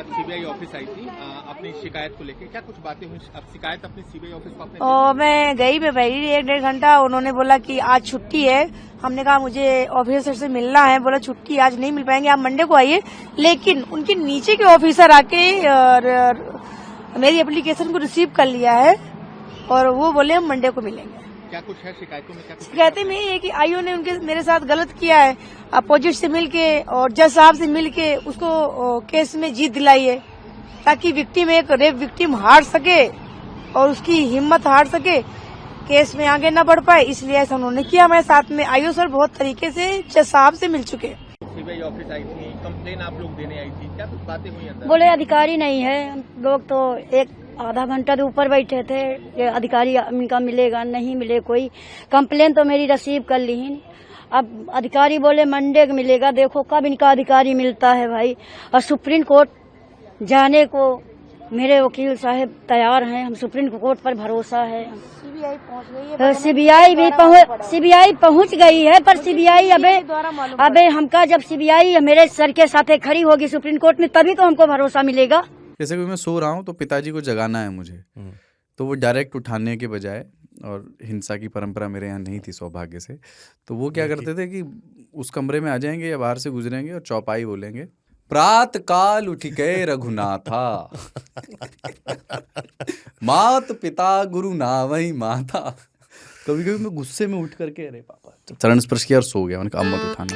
CBI office आई थी अपनी शिकायत को लेकर, क्या कुछ बातें हुई? अब शिकायत अपनी सीबीआई ऑफिस को आपने मैं गई, मैं बैठी 1-1.5 घंटा। उन्होंने बोला कि आज छुट्टी है। हमने कहा मुझे ऑफिसर से मिलना है। बोला छुट्टी आज नहीं मिल पाएंगे, आप मंडे को आइए। लेकिन उनके नीचे के ऑफिसर आके मेरी एप्लीकेशन को रिसीव कर लिया है और वो बोले हम मंडे को मिलेंगे। क्या कुछ है शिकायतों में? क्या शिकायतें में ये है कि आईओ ने उनके मेरे साथ गलत किया है, अपोजिट से मिलके और जज साहब से मिलके उसको केस में जीत दिलाई है, ताकि विक्टिम, एक रेप विक्टिम हार सके और उसकी हिम्मत हार सके, केस में आगे न बढ़ पाए, इसलिए ऐसा उन्होंने किया। हमारे साथ में आईओ सर बहुत तरीके से जज साहब से मिल चुके। सीबीआई ऑफिस आई थी, कंप्लेन आप लोग देने आई थी, क्या कुछ बातें हुई अंदर? बोले अधिकारी नहीं है। हम लोग तो एक आधा घंटा के ऊपर बैठे थे, ये अधिकारी इनका मिलेगा नहीं मिले कोई। कंप्लेन तो मेरी रिसीव कर ली। अब अधिकारी बोले मंडे को मिलेगा। देखो कब इनका अधिकारी मिलता है भाई। और सुप्रीम कोर्ट जाने को मेरे वकील साहब तैयार हैं। हम सुप्रीम कोर्ट पर भरोसा है। सीबीआई पहुंच गई है। सीबीआई पहुंच गई है, पर सीबीआई अबे हमका जब सीबीआई मेरे सर के साथ खड़ी होगी सुप्रीम कोर्ट में, तभी तो हमको भरोसा मिलेगा। जैसे कि मैं सो रहा हूँ तो पिताजी को जगाना है मुझे, तो वो डायरेक्ट उठाने के बजाय, और हिंसा की परंपरा मेरे यहाँ नहीं थी सौभाग्य से, तो वो क्या करते थे कि उस कमरे में आ जाएंगे या बाहर से गुजरेंगे और चौपाई बोलेंगे, प्रात काल उठ गए रघुनाथा मात पिता गुरु नावई माता। कभी कभी मैं गुस्से में उठ करके अरे पापा चरण स्पर्श किया और सो गया। मैंने कहा अब मत उठाना।